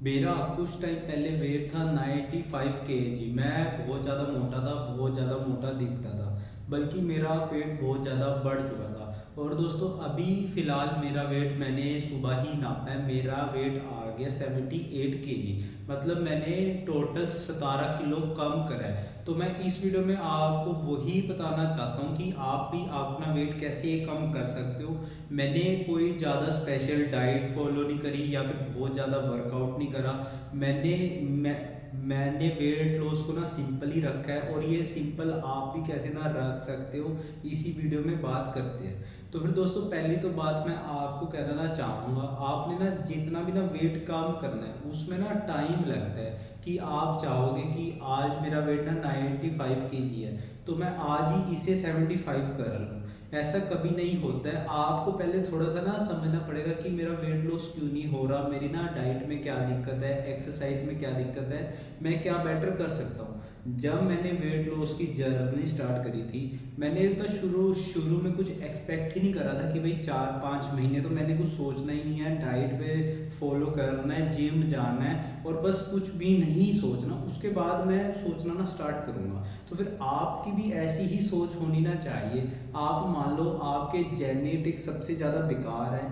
मेरा कुछ टाइम पहले वेट था 95 kg। मैं बहुत ज़्यादा मोटा था, बहुत ज़्यादा मोटा दिखता था, बल्कि मेरा पेट बहुत ज़्यादा बढ़ चुका था। और दोस्तों अभी फ़िलहाल मेरा वेट मैंने सुबह ही नापा है, मेरा वेट आ गया 78 kg। मतलब मैंने टोटल 17 किलो कम करा है। तो मैं इस वीडियो में आपको वही बताना चाहता हूँ कि आप भी अपना वेट कैसे कम कर सकते हो। मैंने कोई ज़्यादा स्पेशल डाइट फॉलो नहीं करी या फिर बहुत ज़्यादा वर्कआउट नहीं करा। मैंने मैं मैंने वेट लॉस को ना सिंपल ही रखा है, और ये सिंपल आप भी कैसे ना रख सकते हो इसी वीडियो में बात करते हैं। तो फिर दोस्तों पहली तो बात मैं आपको कहना चाहूँगा, आपने ना जितना भी ना वेट कम करना है उसमें ना टाइम लगता है। कि आप चाहोगे कि आज मेरा वेट ना 95 kg है, तो मैं आज ही इसे 75 कर लूँ। ऐसा कभी नहीं होता है। आपको पहले थोड़ा सा ना समझना पड़ेगा कि मेरा वेट लॉस क्यों नहीं हो रहा, मेरी ना डाइट में क्या दिक्कत है, एक्सरसाइज में क्या दिक्कत है, मैं क्या बेटर कर सकता हूँ। जब मैंने वेट लॉस की जर्नी स्टार्ट करी थी, मैंने तो शुरू शुरू में कुछ एक्सपेक्ट ही नहीं करा था कि भाई 4-5 महीने तो मैंने कुछ सोचना ही नहीं है, डाइट पे फॉलो करना है, जिम जाना है और बस कुछ भी नहीं सोचना। उसके बाद मैं सोचना ना स्टार्ट करूँगा। तो फिर आपकी भी ऐसी ही सोच होनी ना चाहिए। आप मान लो आपके जेनेटिक सबसे ज़्यादा बेकार है,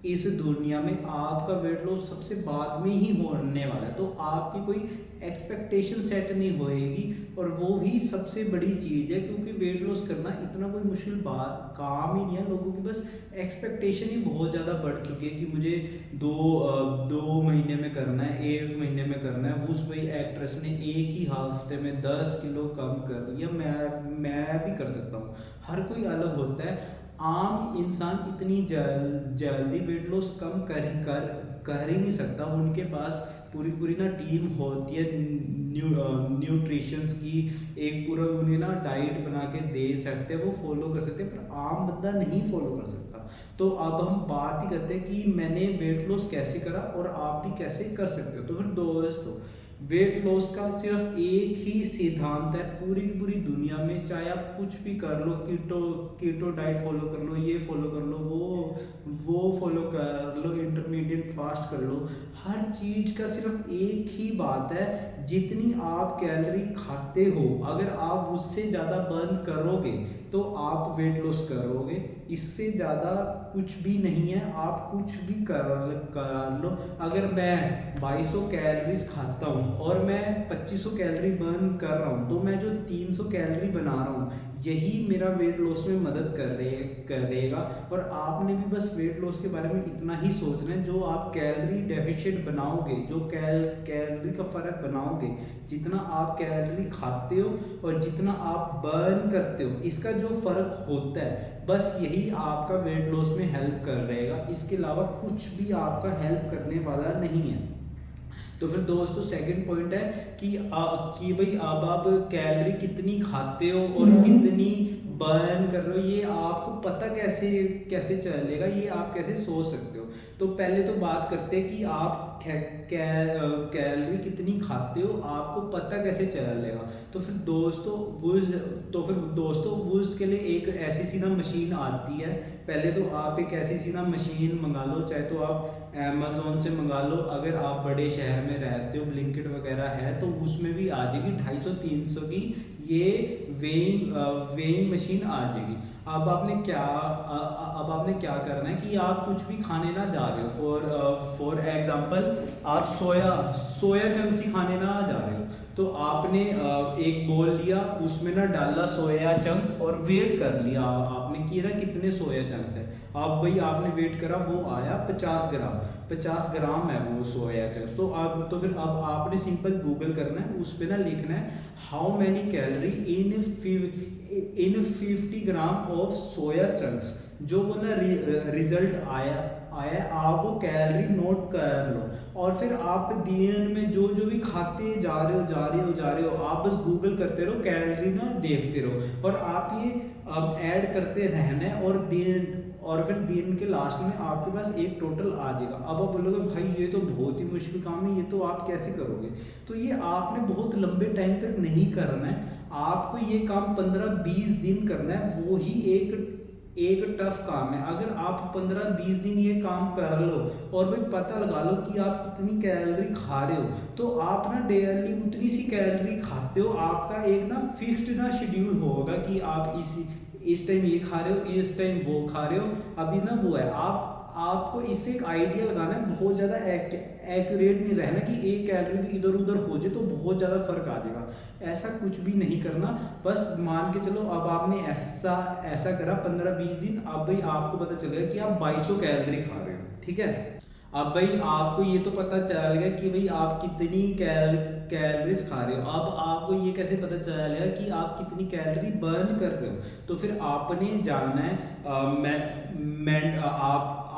इस दुनिया में आपका वेट लॉस सबसे बाद में ही होने वाला है, तो आपकी कोई एक्सपेक्टेशन सेट नहीं होएगी। और वो ही सबसे बड़ी चीज़ है, क्योंकि वेट लॉस करना इतना कोई मुश्किल बात काम ही नहीं है। लोगों की बस एक्सपेक्टेशन ही बहुत ज़्यादा बढ़ चुकी है कि मुझे 2 महीने में करना है, 1 महीने में करना है। उस वही एक्ट्रेस ने एक ही हफ्ते में 10 किलो कम कर लिया, मैं भी कर सकता हूँ। हर कोई अलग होता है। आम इंसान इतनी जल्दी वेट लॉस कम कर ही नहीं सकता। उनके पास पूरी पूरी ना टीम होती है, न्यूट्रिशंस की। एक पूरा उन्हें ना डाइट बना के दे सकते हैं, वो फॉलो कर सकते हैं, पर आम बंदा नहीं फॉलो कर सकता। तो अब हम बात ही करते हैं कि मैंने वेट लॉस कैसे करा और आप भी कैसे कर सकते हो। तो फिर दोस्तों, वेट लॉस का सिर्फ एक ही सिद्धांत है पूरी की पूरी दुनिया में, चाहे आप कुछ भी कर लो, कीटो कीटो डाइट फॉलो कर लो, ये फॉलो कर लो, वो फॉलो कर लो, इंटरमीडिएट फास्ट कर लो। हर चीज का सिर्फ एक ही बात है, जितनी आप कैलोरी खाते हो अगर आप उससे ज़्यादा बर्न करोगे तो आप वेट लॉस करोगे। इससे ज़्यादा कुछ भी नहीं है, आप कुछ भी कर लो। अगर मैं 2200 कैलोरीज खाता हूँ और मैं 2500 कैलोरी बर्न कर रहा हूँ, तो मैं जो 300 कैलोरी बना रहा हूँ यही मेरा वेट लॉस में मदद करेगा। और आपने भी बस वेट लॉस के बारे में इतना ही सोचना है, जो आप कैलोरी डेफिशिएंट बनाओगे, जो कैलोरी का फर्क बनाओगे, जितना आप कैलोरी खाते हो और जितना आप बर्न करते हो, इसका जो फर्क होता है, बस यही आपका वेट लॉस में हेल्प कर रहेगा। इसके अलावा कुछ भी आपका हेल्प करने वाला नहीं है। तो फिर दोस्तों सेकंड पॉइंट है कि भाई अब आप कैलोरी कितनी खाते हो और कितनी बर्न कर रहे हो, ये आपको पता कैसे कैसे चलेगा, ये आप कैसे सोच सकते हो। तो पहले तो बात करते हैं कि आप कैलोरी कितनी खाते हो, आपको पता कैसे चलेगा। तो फिर दोस्तों वो उसके लिए एक ऐसी सी ना मशीन आती है। पहले तो आप एक ऐसी सी ना मशीन मंगा लो, चाहे तो आप अमेजोन से मंगा लो। अगर आप बड़े शहर में रहते हो, ब्लिंकिट वगैरह है, तो उसमें भी आ जाएगी 250-300 की ये वेइंग मशीन आ जाएगी। अब आपने क्या करना है कि आप कुछ भी खाने ना जा रहे हो। फॉर एग्जांपल आप सोया चंक्स ही खाने ना जा रहे हो, तो आपने एक बोल लिया, उसमें ना डाला सोया चंक्स और वेट कर लिया आपने कि ना कितने सोया चंक्स है। अब भाई आपने वेट करा, वो आया 50 ग्राम, 50 ग्राम है वो सोया चंक्स। तो फिर अब आपने सिंपल गूगल करना है, उस पर ना लिखना है how many calorie in 50 gram of soya chunks. जो वो ना रिजल्ट आया आया आप वो कैलोरी नोट कर लो। और फिर आप दिन में जो जो भी खाते जा रहे हो, आप बस गूगल करते रहो, कैलोरी ना देखते रहो, और आप ये अब ऐड करते रहना है। और फिर दिन के लास्ट में आपके पास एक टोटल आ जाएगा। अब आप बोलोगे भाई ये तो बहुत ही मुश्किल काम है, ये तो आप कैसे करोगे। तो ये आपने बहुत लंबे टाइम तक नहीं करना है, आपको ये काम 15-20 दिन करना है। वो ही एक टफ काम है। अगर आप 15-20 दिन ये काम कर लो और भाई पता लगा लो कि आप कितनी कैलोरी खा रहे हो, तो आप ना डेली उतनी सी कैलोरी खाते हो। आपका एक ना फिक्स्ड ना शेड्यूल होगा कि आप इस टाइम ये खा रहे हो, इस टाइम वो खा रहे हो। अभी ना वो है, आपको इससे एक आइडिया लगाना है, बहुत ज़्यादा एक्यूरेट नहीं रहना कि एक कैलोरी भी इधर उधर हो जाए तो बहुत ज़्यादा फर्क आ जाएगा। ऐसा कुछ भी नहीं करना। बस मान के चलो अब आपने ऐसा ऐसा करा 15-20 दिन, अब भाई आपको पता चलेगा कि आप 2200 कैलोरी खा रहे हो, ठीक है। अब भाई आपको ये तो पता चल गया कि भाई आप कितनी कैलोरीज खा रहे हो। अब आपको ये कैसे पता चलेगा कि आप कितनी कैलोरी बर्न कर रहे हो? तो फिर आपने जानना है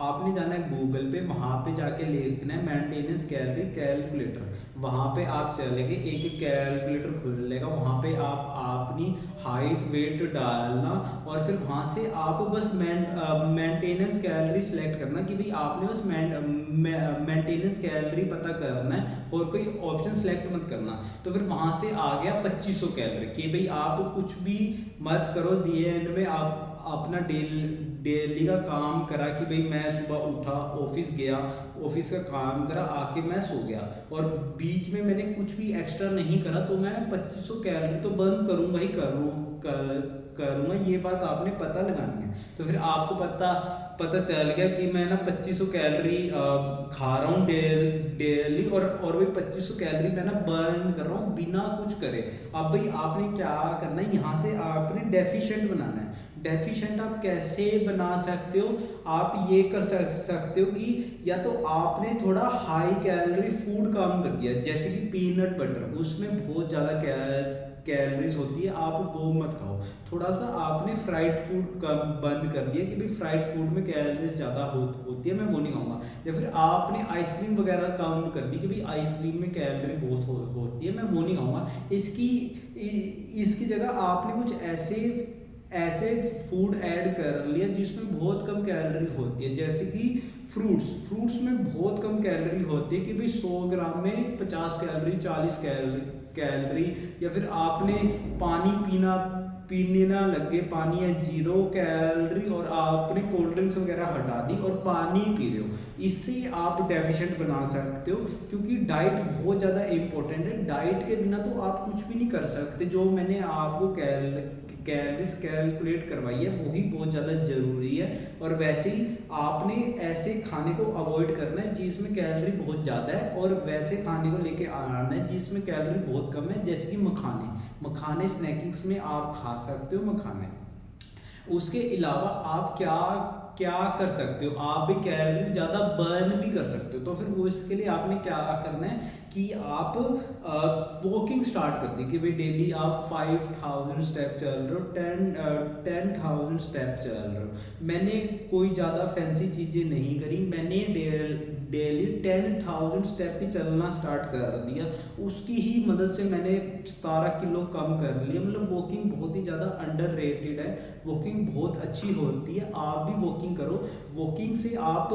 आपने जाना है गूगल पे, वहाँ पे जाके लिखना है मेंटेनेंस कैलोरी कैलकुलेटर। वहाँ पे आप चलेंगे, एक एक कैलकुलेटर खुलेगा, वहाँ पे आप अपनी हाइट वेट डालना और फिर वहाँ से आप बस मेंटेनेंस कैलोरी सेलेक्ट करना कि भाई आपने बस मेंटेनेंस कैलोरी पता करना है और कोई ऑप्शन सेलेक्ट मत करना। तो फिर वहाँ से आ गया 2500 कैलोरी कि भाई आप कुछ भी मत करो, दिए एंड में आप अपना डेली का काम करा कि भाई मैं सुबह उठा, ऑफिस गया, ऑफिस का काम करा, आके मैं सो गया और बीच में मैंने कुछ भी एक्स्ट्रा नहीं करा, तो मैं 2500 कैलोरी तो बर्न करूँगा ही करूँगा। ये बात आपने पता लगानी है। तो फिर आपको पता चल गया कि मैं ना 2500 कैलोरी खा रहा हूँ डेली और भाई 2500 कैलोरी मैं ना बर्न कर रहा हूँ बिना कुछ करे। अब भाई आपने क्या करना है, यहाँ से आपने डेफिशिएंट बनाना है। डेफिशिएंट आप कैसे बना सकते हो? आप ये कर सकते हो कि या तो आपने थोड़ा हाई कैलोरी फूड कम कर दिया, जैसे कि पीनट बटर, उसमें बहुत ज़्यादा कैलोरीज होती है, आप वो मत खाओ। थोड़ा सा आपने फ्राइड फूड कम बंद कर दिया कि भाई फ्राइड फूड में कैलोरीज ज़्यादा होती है, मैं वो नहीं खाऊंगा। या फिर आपने आइसक्रीम वगैरह कम कर दी कि भाई आइसक्रीम में कैलोरी बहुत होती है, मैं वो नहीं खाऊंगा। इसकी जगह आपने कुछ ऐसे फूड ऐड कर लिया जिसमें बहुत कम कैलोरी होती है, जैसे कि फ्रूट्स में बहुत कम कैलोरी होती है कि भाई 100 ग्राम में 50 कैलोरी 40 कैलोरी। या फिर आपने पानी पीने ना लगे, पानी है 0 कैलोरी और आपने कोल्ड ड्रिंक्स वगैरह हटा दी और पानी पी रहे हो, इससे आप डेफिशिएंट बना सकते हो। क्योंकि डाइट बहुत ज़्यादा इंपॉर्टेंट है, डाइट के बिना तो आप कुछ भी नहीं कर सकते। जो मैंने आपको कैलोरीज कैलकुलेट करवाई है वही बहुत ज़्यादा ज़रूरी है। और वैसे ही आपने ऐसे खाने को अवॉइड करना है जिसमें कैलोरी बहुत ज़्यादा है, और वैसे खाने को लेके आना है जिसमें कैलोरी बहुत कम है, जैसे कि मखाने स्नैकिंग्स में आप खा सकते हो मखाने। उसके अलावा आप क्या क्या कर सकते हो, आप भी कैलोरी ज़्यादा बर्न भी कर सकते हो। तो फिर वो इसके लिए आपने क्या करना है कि आप वॉकिंग स्टार्ट कर दी कि भाई डेली आप 5000 स्टेप चल रहे हो, 10,000 स्टेप चल रहे हो। मैंने कोई ज़्यादा फैंसी चीज़ें नहीं करी, मैंने डेली 10,000 स्टेप ही चलना स्टार्ट कर दिया। उसकी ही मदद से मैंने 17 किलो कम कर लिया। मतलब वॉकिंग बहुत ही ज़्यादा अंडररेटेड है, वॉकिंग बहुत अच्छी होती है, आप भी वॉकिंग करो। वॉकिंग से आप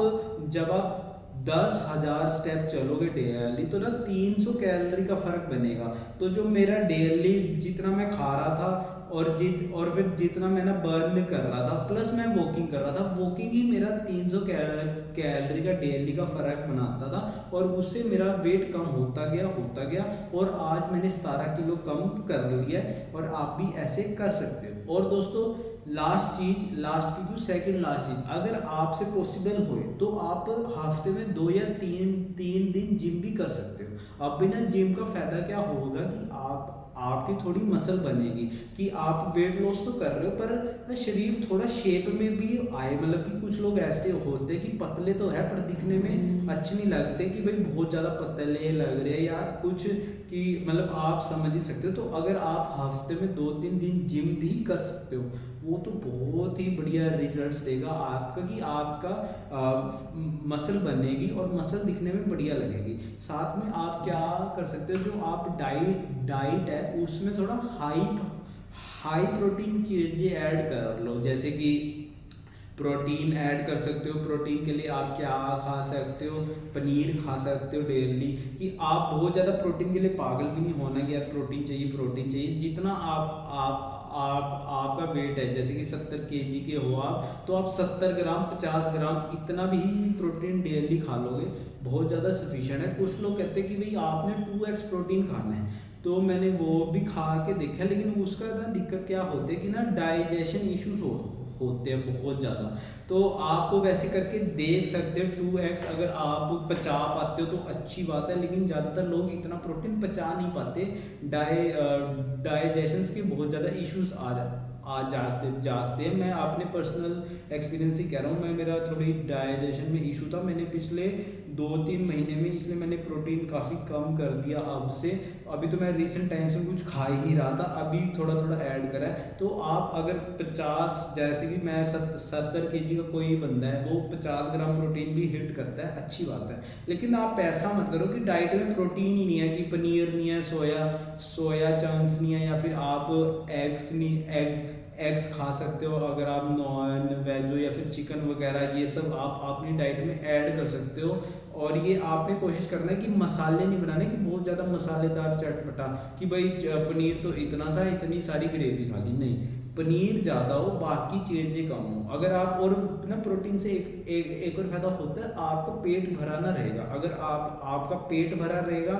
जब आप 10,000 स्टेप चलोगे डेली तो ना 300 कैलोरी का फर्क बनेगा। तो जो मेरा डेली जितना मैं खा रहा था और फिर जितना मैं ना बर्न कर रहा था प्लस मैं वॉकिंग कर रहा था, वॉकिंग ही मेरा 300 कैलोरी का डेली का फर्क बनाता था और उससे मेरा वेट कम होता गया और आज मैंने 17 किलो कम कर लिया है। और आप भी ऐसे कर सकते हो। और दोस्तों लास्ट की सेकंड लास्ट चीज, अगर आपसे पॉसिबल हो तो आप हफ्ते में 2 या 3 दिन जिम भी कर सकते हो। अब बिना जिम का फायदा क्या होगा कि आपकी थोड़ी मसल बनेगी कि आप वेट लॉस तो कर रहे हो पर शरीर थोड़ा शेप में भी आए। मतलब कि कुछ लोग ऐसे होते हैं कि पतले तो है पर दिखने में अच्छे नहीं लगते कि भाई बहुत ज़्यादा पतले लग रहे हैं या कुछ, कि मतलब आप समझ ही सकते हो। तो अगर आप हफ्ते में 2-3 दिन जिम भी कर सकते हो वो तो बहुत ही बढ़िया रिजल्ट्स देगा आपका कि आपका मसल बनेगी और मसल दिखने में बढ़िया लगेगी। साथ में आप क्या कर सकते हो, जो आप डाइट है उसमें थोड़ा हाई प्रोटीन चीज़ें ऐड कर लो, जैसे कि प्रोटीन ऐड कर सकते हो। प्रोटीन के लिए आप क्या खा सकते हो, पनीर खा सकते हो डेली। कि आप बहुत ज़्यादा प्रोटीन के लिए पागल भी नहीं होना कि यार प्रोटीन चाहिए। जितना आपका वेट है जैसे कि 70 kg के हो आप, तो आप 70 ग्राम 50 ग्राम इतना भी प्रोटीन डेली खा लोगे, बहुत ज़्यादा सफिशिएंट है। कुछ लोग कहते हैं कि भाई आपने 2x प्रोटीन खाना है, तो मैंने वो भी खा के देखा, लेकिन उसका ना दिक्कत क्या होती है कि ना डाइजेशन इश्यूज होते हैं बहुत ज़्यादा। तो आप वैसे करके देख सकते हो 2x, अगर आप पचा पाते हो तो अच्छी बात है, लेकिन ज़्यादातर लोग इतना प्रोटीन पचा नहीं पाते। डाइजेशन के बहुत ज़्यादा इश्यूज आ जाते हैं। मैं अपने पर्सनल एक्सपीरियंस ही कह रहा हूँ, मेरा थोड़ी डाइजेशन में इशू था, मैंने पिछले 2-3 महीने में, इसलिए मैंने प्रोटीन काफ़ी कम कर दिया अब से। अभी तो मैं रिसेंट टाइम से कुछ खा ही नहीं रहा था, अभी थोड़ा थोड़ा ऐड करा है। तो आप अगर 50, जैसे कि मैं 70 kg का कोई बंदा है, वो 50 ग्राम प्रोटीन भी हिट करता है, अच्छी बात है। लेकिन आप ऐसा मत करो कि डाइट में प्रोटीन ही नहीं है, कि पनीर नहीं है, सोया चंक्स नहीं है, या फिर आप एग्स खा सकते हो अगर आप नॉन वेज हो, या फिर चिकन वगैरह, ये सब आप अपनी डाइट में ऐड कर सकते हो। और ये आपने कोशिश करना है कि मसाले नहीं बनाने कि बहुत ज़्यादा मसालेदार चटपटा, कि भाई पनीर तो इतना सा, इतनी सारी ग्रेवी खा ली, नहीं, पनीर ज़्यादा हो, बाकी चीज़ें कम हो। अगर आप, और ना प्रोटीन से एक और फायदा होता है, आपका पेट भरा ना रहेगा। अगर आपका पेट भरा रहेगा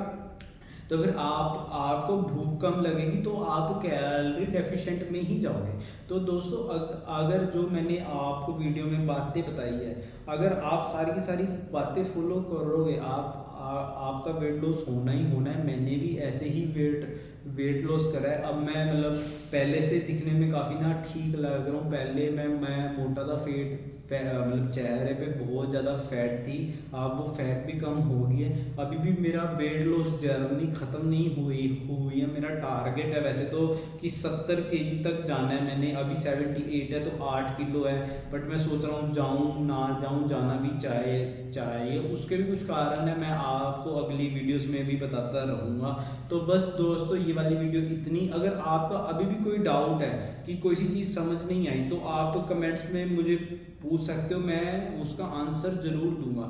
तो फिर आपको भूख कम लगेगी, तो आप कैलोरी डेफिशिएंट में ही जाओगे। तो दोस्तों अगर जो मैंने आपको वीडियो में बातें बताई है, अगर आप सारी की सारी बातें फॉलो करोगे, आपका वेट लॉस होना ही होना है। मैंने भी ऐसे ही वेट लॉस करा है। अब मैं मतलब पहले से दिखने में काफ़ी ना ठीक लग रहा हूँ। पहले मैं मोटा था, मतलब चेहरे पे बहुत ज़्यादा फैट थी, अब वो फैट भी कम हो गई है। अभी भी मेरा वेट लॉस जर्नी ख़त्म नहीं हुई है। मेरा टारगेट है वैसे तो कि 70 kg तक जाना है। मैंने अभी 78 है, तो 8 किलो है, बट मैं सोच रहा हूँ जाऊँ ना जाऊँ, जाना भी चाहिए। उसके भी कुछ कारण है, मैं आपको अगली वीडियोस में भी बताता रहूँगा। तो बस दोस्तों ये वाली वीडियो इतनी। अगर आपका अभी भी कोई डाउट है कि कोई सी चीज़ समझ नहीं आई, तो आप कमेंट्स में मुझे पूछ सकते हो, मैं उसका आंसर ज़रूर दूंगा।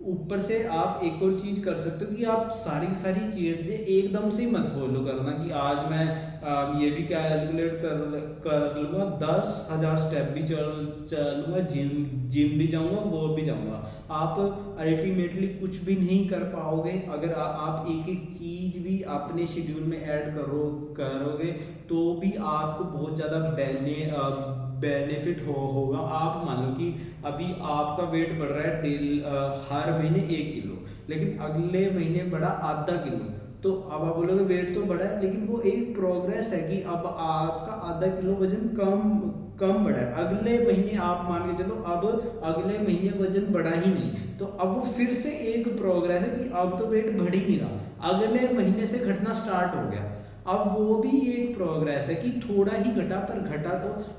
ऊपर से आप एक और चीज़ कर सकते हो कि आप सारी सारी चीज़ें एकदम से मत फॉलो करना, कि आज मैं ये भी कैलकुलेट कर लूँगा, 10,000 स्टेप भी चलूँगा, जिम भी जाऊँगा, वो भी जाऊँगा। आप अल्टीमेटली कुछ भी नहीं कर पाओगे। अगर आप एक एक चीज़ भी अपने शेड्यूल में ऐड करोगे, तो भी आपको बहुत ज़्यादा बेनिफिट होगा। आप मान लो कि अभी आपका वेट बढ़ रहा है हर महीने 1 किलो, लेकिन अगले महीने बढ़ा आधा किलो, तो अब आप बोलोगे वेट तो बढ़ा है, लेकिन वो एक प्रोग्रेस है कि अब आपका आधा किलो वजन कम बढ़ा है। अगले महीने आप मान के चलो, अब अगले महीने वजन बढ़ा ही नहीं, तो अब वो फिर से एक प्रोग्रेस है कि अब तो वेट बढ़ ही नहीं रहा, अगले महीने से घटना स्टार्ट हो गया। अब वो भी एक प्रोग्रेस है कि थोड़ा ही घटा, पर घटा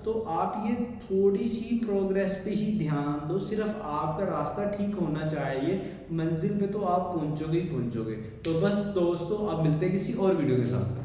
तो आप ये थोड़ी सी प्रोग्रेस पे ही ध्यान दो। सिर्फ आपका रास्ता ठीक होना चाहिए, मंजिल पे तो आप पहुंचोगे ही पहुंचोगे। तो बस दोस्तों, अब मिलते हैं किसी और वीडियो के साथ।